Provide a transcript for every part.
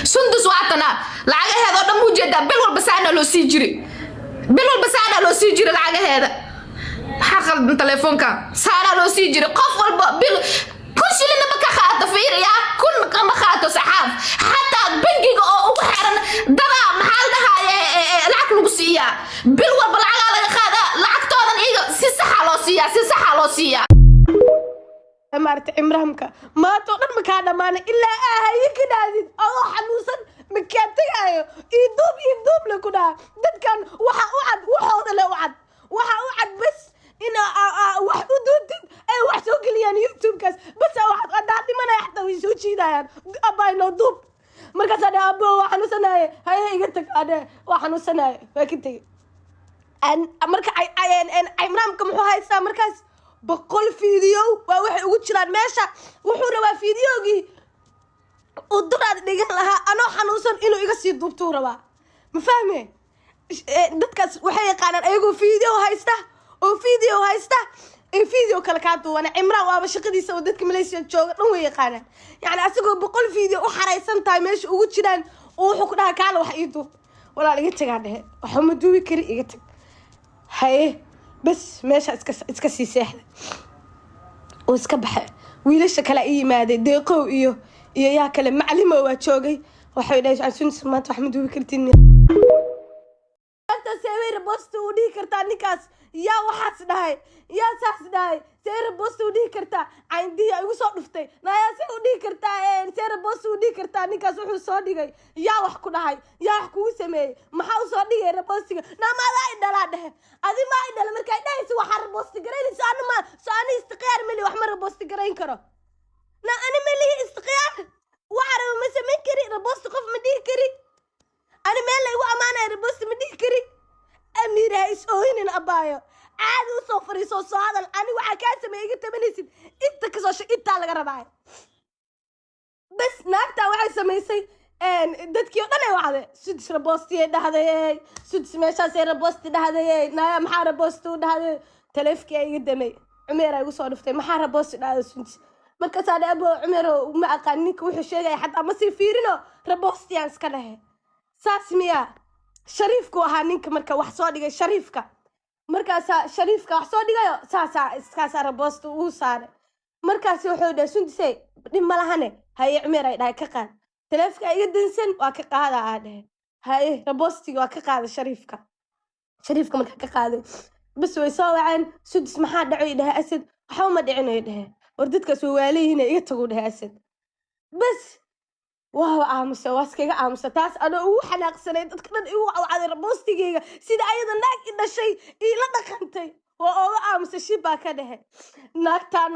سندس وعطنا لعجة هذا دم وجدا بلول بسانا لو سيجري بلول بسانا لو سيجري لعجة هذا حقل من تليفونك سانا لو سيجري قفل بل كل شيء لنا بك خاطر فير يا كل كم خاطر سحاب حتى بنجي أو حرن دبا محل ده العقل وسيا بلول بالعجة على خاطر العقل طبعا إيه سيسح لو سيا مارت عمرهمك ما تقدر مكان ما إلا هاي كده الله حنوسن مكانتي يدوب لكنا ده كان وحود له وعد بس إن وحدود وحسوق لي يعني يوتيوب كاس بس واحد قدامي ما يحتوي شو شيء ده يعني أبا ينضب مركز أنا أبو وحنوسنا هاي قلتك أنا وحنوسنا فكنتي أن مركز عمرهمك محوها يسا مركز بقول فيديو ووحي ugu jiraan meesha wuxuu rabaa fiidiyoogii oo duraad dhigan lahaa anoo xanuunsan inuu iga sii duubto rabaa ma fahmay dadkaas waxay yaqaanaan ayagu fiideo haysta in fiideo kala ka duwana Imraan waaba shaqadiisa oo dadka Malaysia jooga dhan way yaqaanaan yani asagoo boqol fiideo u xareysan tahay meesha ugu jiraan oo wuxuu ku dhahay kaala wax ii duub walaal iga tagaa dhahe waxa ma duubi kari iga tag haye بس ماشي اسكا سيساحد واسكا بحي ويلش كلا اي مادي ديقو iyo yaa kale macallimo waa joogay waxay dhahay aan maanta wax ma duubi kartiin anta sawir post u dhigi kartaa ninkaas yaa waxaas dhahay yaa saas dhahay sawir post u dhigi kartaa ayndiya igu soo dhuftay naayaa si u dhigi kartaa sawir post u dhigi kartaa ninkaas wuxuu soo dhigay yaa wax ku dhahay yaa wax kugu sameeyay maxaa u soo dhigay postiga naamada ay dhala dhahay adi ma ay dhala markay dhahayso waxa post gareynayso anuma saani istiqyaar mali wax mar post gareyn karo na ani mali istiqyaar waxa ma sameyn kari post qof ma dhigi kari أنا مالي وأمانة ربوست مديكري أمير هايس أوهن أبايو عادي وصفري صوصادا أنا وحكاسة ما يجي تمنيسين إنت كسوش إنت على قرباي بس ناكتا وحي سميسي دادكي أنا وعده سدس ربوستي ده هذا سدس ماشا سي ربوستي ده هذا نايا محا ربوستو ده هذا تلفكي يقدمي عميرة يوصولفتي محا ربوستي ده هذا سدس مركز هذا أبو عميرة ومع قانيك وحشيغي حتى ما سيفيرينو ربوستي أنسكاله ساسميا شريفكو ahaa ninka marka wax soo dhigay shariifka markaas shariifka wax soo dhigayo iska rabosto uu saaray markaas wuxuu dhahay sundisay dhib ma lahane hay Cumar ay ka qaad taleefka iga dansan waa ka qaada aadhe hay rabostiga waa ka qaada shariifka marka ka qaaday bas way soo waceen sudis maxaa dhacay dhahay asad waxa ma dhicin dhahay war dadkaas waalihiina iga tago dhahay asad bas واه عامسة واسكيجا عامسة تاس أنا وحنا قصني تذكرن وعلى ربوستيجا سيد أيضا ناك إن شيء إلا دخنتي واه عامسة شيء كده ناكتان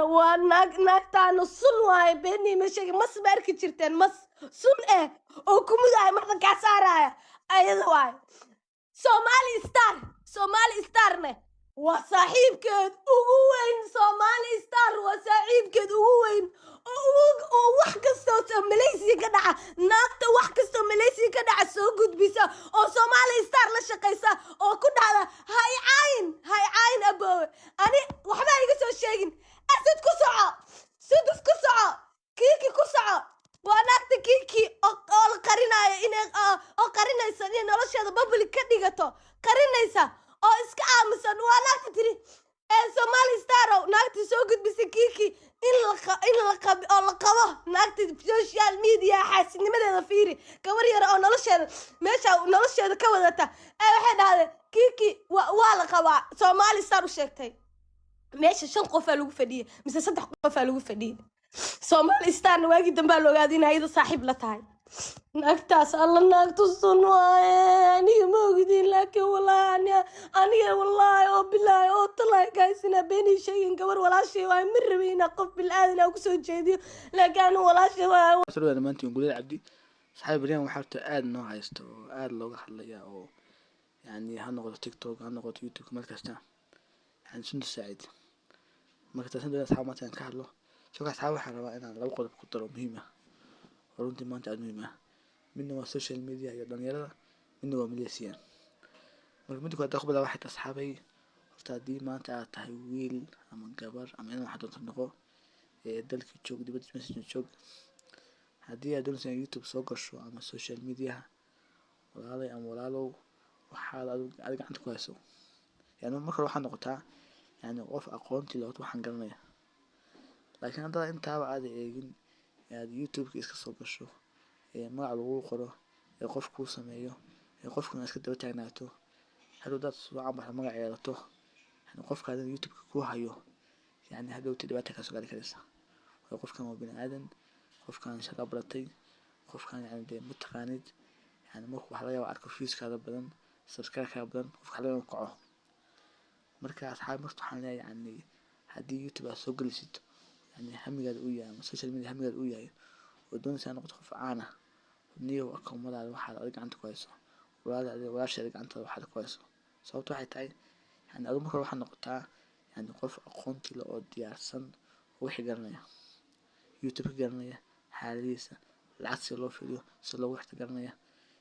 ناكتان صنواي بيني مشي مس بارك تشرتين مس صن أو كم ذا مرة كسارة أيضا واي سومالي ستارنا وصاحب كد وين سومالي ستار وصاحب كد وين wax kasto Malaysia ka dhaca naagta wax kasto Malaysia ka dhaca soo gudbisa oo Somali Star la shaqeysa oo ku dhacda hay cayn abo ani waxba iga soo sheegin asad ku soco sudus ku soco kiki ku soco waa naagta kiki oo la qarinayo inay oo qarinaysa in nolosheeda public ka dhigato qarinaysa oo iska aamusan waa naagta tiri Somali Star oo naagta soo gudbisa kiki إن لقبه ناكتب سوشيال ميديا حاسين ماذا فيري كوريرا أو نلش هذا كودته واحد هذا كيكي ولا قوا سومالي صاروا شكتي ماشي شن قفلوا فدي مثل صدق قفلوا فدي سومالي استان واجد دنبالو قاعدين هيدا صاحب لتاي ناكتاس الله ناكتوس أني موجودين لكن والله أنا والله وبالله وطلع كايسنا بيني شيء كبر ولا شيء ومر بينا قف بالآذن أو كسر جدي لكن ولا شيء. أصله أنا ما أنتي نقول عبدي صاحب اليوم وحرت آد نوع يستو آد لو خليه أو يعني هنقول تيك توك هنقول يوتيوب ما كستا يعني شنو السعيد ما كستا سند أصحاب ما تنكحلو شو كأصحاب حرام أنا لو قلت قدرة مهمة ورنتي ما أنت مهمة منه السوشيال ميديا يا دنيا منه مليسيان مرمدك كنت أخبر واحد أصحابي ارتدي ما أنت تهويل أما جبر أما أنا حد تنقو دلك تشوك دي بدي مسج تشوك haddii aad doonayso inaad youtube soo gasho ama social mediaha walaalay ama walaalow waxaad adiga gacanta ku hayso yani marka hore waxaad noqotaa yani qof aqoonti leh waxaan garanaya laakiin haddaad intaaba aad eegin aad youtube-ka iska soo gasho magac lagu qoro qof kuu sameeyo qofkuna iska daba taagnaato hadhow dad soo cabaxa magac yeelato yani qofkaadina youtube-ka ku hayo yani hadhowti dhibaata kasoo gaari karaysa qofkan waa bini aadan qofkan shaqa baratay qofkan yani dee mataqaanid yani marka waxa laga yaabaa arko viewskaada badan subscribe-kaaga badan qofka laga yaabaa kaco marka asxaab marka waxaan leeyahay yani haddii youtube aad soo gelisid yani hamigaada uu yahay ama social media hamigaada uu yahay oo doonaysa inaad noqoto qof caan ah niyow akoomadaada waxaad adiga gacanta ku hayso walaashaada gacantaada waxaad ku hayso sababta waxay tahay yani adigu marka waxaad noqotaa yani qof aqoonti leh oo diyaarsan oo wixii garanaya youtube ka garanaya xaaladiisa lacag si loo fiiriyo si loogu xirta garanaya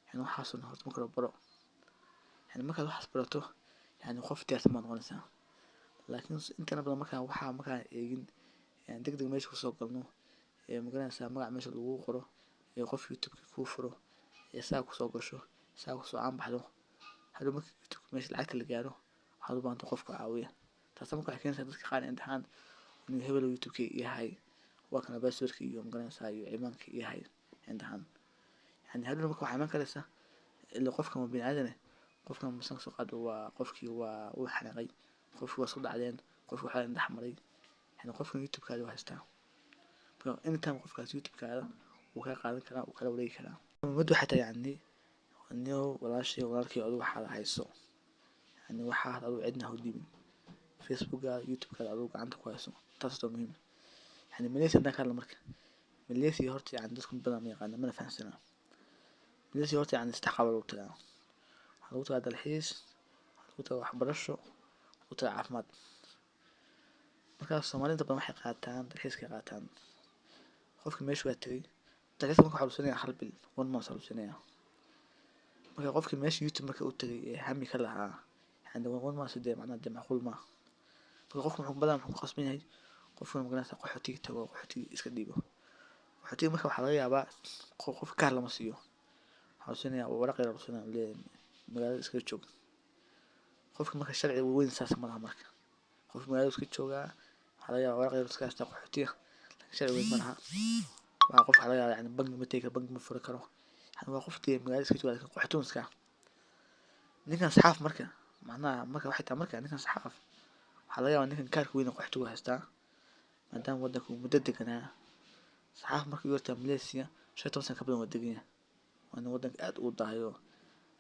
yani waxaasoo horta marka hore baro yani markaad waxaas barato yani qof diyaarsan baad noqonaysaa laakiin intana badan markaan eegin yani degdeg meesha kusoo galno magaranaysaa magac meesha lagu qoro qof youtube-ka kuu furo saa kusoo gasho saa kusoo caanbaxdo hadhow marka youtube meesha lacagta la gaaro waxaad u baahanta qofka caawiya taasa marka waxay keenaysaa dadka qaar imtixaan inuu hebel youtube-ka yahay waa kana passwordka iyo magaranaysaa iyo ciwaanka yahay imtixaan yani hadhow marka waxaa iman karaysa ilaa qofkan waa bini aadane qofkan masan soo qaado waa qofkii waa uu xanaaqay qofkii waa isku dhacdeen qofkii waxaa indhax maray yani qofkan youtube-kaada waa haystaa anytime qofkaas youtube-kaada wuu kaa qaadan karaa wuu kala wareegi karaa muddo xataa yani niyow walaashay walaalkii adigu waxaad hayso yani waxaad adigu cidna ha u dhiibin facebookgaada youtube-kaada adigu gacanta ku hayso taas waa muhiim yani Malaysia haddaan ka hadlo marka Malaysia horta yani dadku badan ma yaqaana mana fahamsana Malaysia horta yani saddex qaab lagu tagaa waxaa lagu tagaa dalxiis waxaa lagu tagaa waxbarasho lagu tagaa caafimaad markaas Soomaalida badan waxay qaataan dalxiiska qaataan qofka meesha waa tagay dalxiiska marka waxaa la siinaya hal bil 1 month la siinaya marka qofka meesha youtube marka uu tagay hami ka lahaa yani 1 month sidee macnaha dee macquul ma marka qofka wuxuu badan ku qasban yahay qofka magaranaysaa qaxootiga tago qaxootiga iska dhiibo qaxootiga marka waxaa laga yaabaa qof kaar lama siiyo waxaa la siinayaa waraq yar la siinayaa leeyahay magaalada iska joog qofka marka sharci weyn saas ma laha marka qof magaalada iska joogaa waxaa laga yaabaa waraq yar iska haystaa qaxootiga laakiin sharci weyn ma laha waa qof waxaa laga yaabaa yani bangi ma tegi karo bangi ma furi karo yani waa qof dee magaalada iska jooga laakiin qaxootiga iska ninkan saxaaf marka macnaha marka waxay tahay marka ninkan saxaaf waxaa laga yaabaa ninkan kaarka weyn qaxootiga haystaa maadaama waddanka uu muddo deganaa saxaaf marka u yartaa Malaysia 15 sano ka badan waa degan yahay waana waddanka aad u dahayo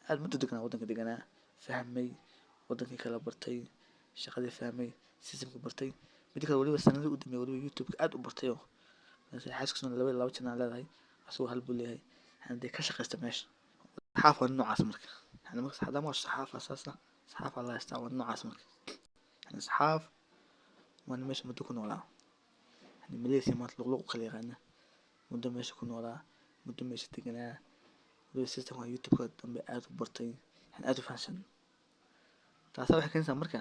aad muddo deganaa waddanka deganaa fahmay waddankii kala bartay shaqadii fahmay systemka bartay mid kale waliba sanadii u dambeeyay waliba youtube-ka aad u bartay oo xaaskiisuna laba channel leedahay asagoo hal buu leeyahay yani dee ka shaqaysta meesha saxaaf waa noocaas marka yani marka haddama waa saxaaf asaasa saxaaf la haystaa waa noocaas marka yani saxaaf waa meesha muddo ku noolaa يعني Malaysia maanta luqluq kala yaqaana muddo meesha ku noolaa muddo meesha deganaa waliba systemka youtube-ka dambe aad u bartay yani aad u fahamsan taasa waxay keenaysaa marka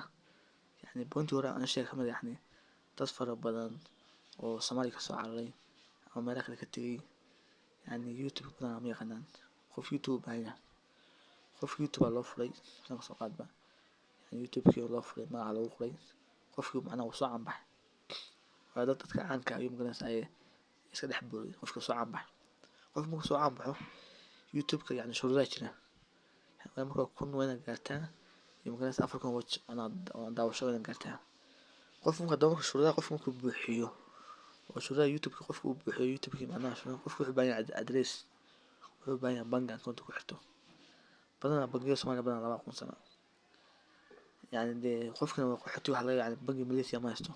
yani pointii hore aan sheegay kamid yani dad fara badan oo Soomaaliya kasoo cararay ama meelaha kale ka tegay yani youtube badan ma yaqaanaan qof youtube baahan yahay qof youtube loo furay san soo qaadba yani youtube-kii loo furay magaca lagu qoray qofkii macnaha uu soo caanbaxay waa dadka caanka ah iyo magaranaysaa ay iska dhex booday qofka soo caanbaxay qof markuu soo caanbaxo youtube-ka yani shuruudaa jira yani marka kun wayna gaartaa iyo magaranaysaa 4 kun watch daawasho wayna gaartaa qof marka daawasho shuruudaa qof markuu buuxiyo oo shuruudaa youtube-ka qofka uu buuxiyo youtube-kii macnaha shuruudaa qofka wuxuu baahan yahay address wuxuu baahan yahay bank account ku xirto badanaa bangiyada Soomaaliya badanaa lama aqoonsana yani dee qofkana waa qaxooti waxa laga yani bangi Malaysia ma haysto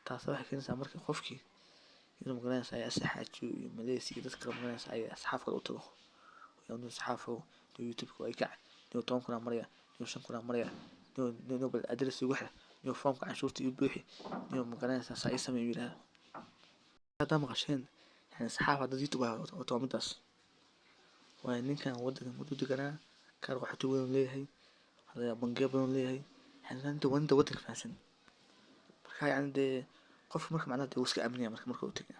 taasa waxay keenaysaa marka qofkii inuu magaranaysaa ay asxaajiyo iyo Malaysia dadka kale magaranaysaa ay asxaaf kale u tago inuu asxaafo youtube-ka ay kac inuu 10 kun maraya inuu 5 kun maraya inuu bal address ugu xir inuu foomka canshuurta iyo buuxi inuu magaranaysaa saa ay sameeyo yiraahdo hadda maqasheen yani asxaaf hadda youtube oo toomidaas waa ninkan waddanka muddo deganaa kaar qaxooti weyn leeyahay hada bangiyo badan leeyahay yani wanda waddanka fahamsan marka yani dee qof marka macnaha dee iska aaminaya marka uu tagay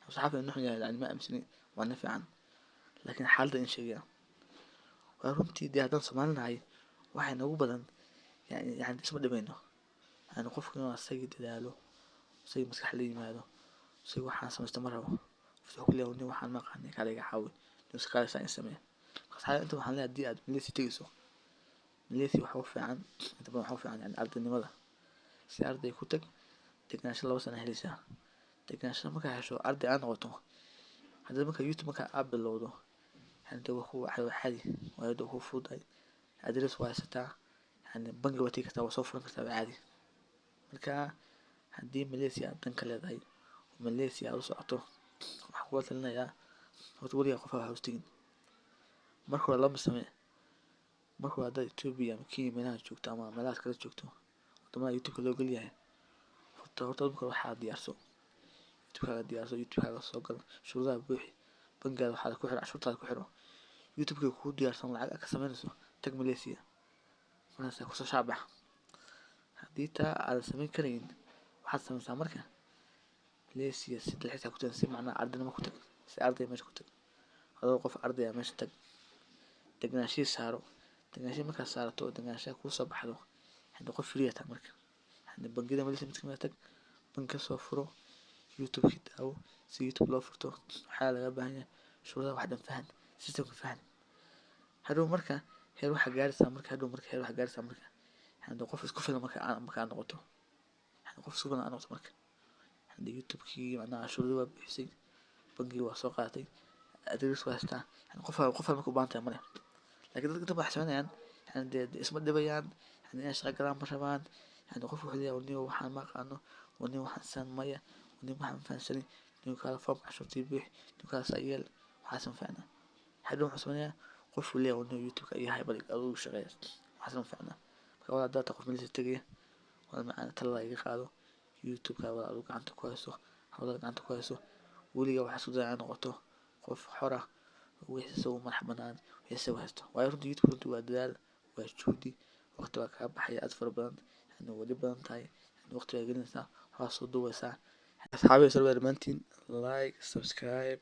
صحافة إنه يعني ما أمسني وأنا في عن لكن حالة إن شيء ورمتي دي هذا سمعنا هاي واحد نوو بدن يعني اسمه دبينه يعني قف كنا السيد داله سيد مسح لي ماله سيد واحد مستمر فتح كل يوم واحد ما قاني عليك حاول نمسك على ساين سماه بس حاجة أنت محلها دي أد مليسي تيسو مليسي وحوف عن أنت بحوف عن يعني أرض النملة سي أرض يكوتك تكناش الله وسنا هلسا تكناش ما كهشو أرض أنا غطو هذا ما كيوتيوب ما كأب اللودو يعني ده هو حالي وهذا هو فوضى أدرس واسطة يعني بنجي وتيجي كتاب صفر كتاب عادي مركا هدي ماليزيا دنك leedahay ماليزيا u socoto waxa ku talinayaa horta waligaa qof waxa hostiin marka hore lama samee marka hore haddaad Ethiopia ama Kenya meelaha joogto ama meelahaas kala joogto wadamada YouTube loo gel yahay horta marka waxaa diyaarso YouTube-kaaga soo gal shuruudaha buuxi bangigaada waxaad ku xiro cashuurtaada ku xiro YouTube-ka kuu diyaarsan lacag ka sameynayso tag Malaysia markaas ku soo shaabax haddii taa aad samayn karayn waxaad samaysaa marka Malaysia si dalxiis ku tagan si macnaa ardaynimo ku tag si arday meesha ku tag adoo qof arday ah meesha tag degnaanshihi saaro degnaanshihi markaad saarato oo degnaanshaha kuu soo baxdo hadda qof free ah marka hadda bangiyada Malaysia mid kamid ah tag bangi soo furo YouTube-kii daawo si YouTube loo furto waxaa laga baahan yahay shuruudaha wax dhan fahan systemka fahan hadhow marka heer waxa gaaraysaa marka heer waxa gaaraysaa marka hadda qof isku filan marka noqoto qof isku filan noqoto marka hadda YouTube-kii macnaha shuruudo waa bixisay bangii waa soo qaatay adres waa haystaa yani qof marka u baahan tahay male laakiin dadka waxay sameynayaan yani isma dhibayaan yani inay shaqo galaan ma rabaan yani qof wuxuu leeyahay nin waxaan ma aqaano nin waxaan san maya nin waxaan fahansanin nin kala foom cashuurtii bix nin kala sayel waxaasan fiicnaa hadhow wuxuu sameeyaa qof uu leeyahay nin YouTube-ka iyo hay balik aduu shaqeeya waxaasan fiicnaa marka wada data qof Malaysia tagaya wada macna talada iga qaado YouTube-ka wada aduu gacanta ku hayso hawlada gacanta ku hayso weligaa waxaa isku dayay noqoto qof xor ah wixii soo madax banaan wixii soo haysto waayo runtii YouTube runtii waa dadaal waa juhdi waqti waa kaga baxaya aad fara badan yani wadi badan tahay yani waqti waa gelinaysaa waxaa soo duubeysaa asxaabi soo dhawaad dhamaantiin like subscribe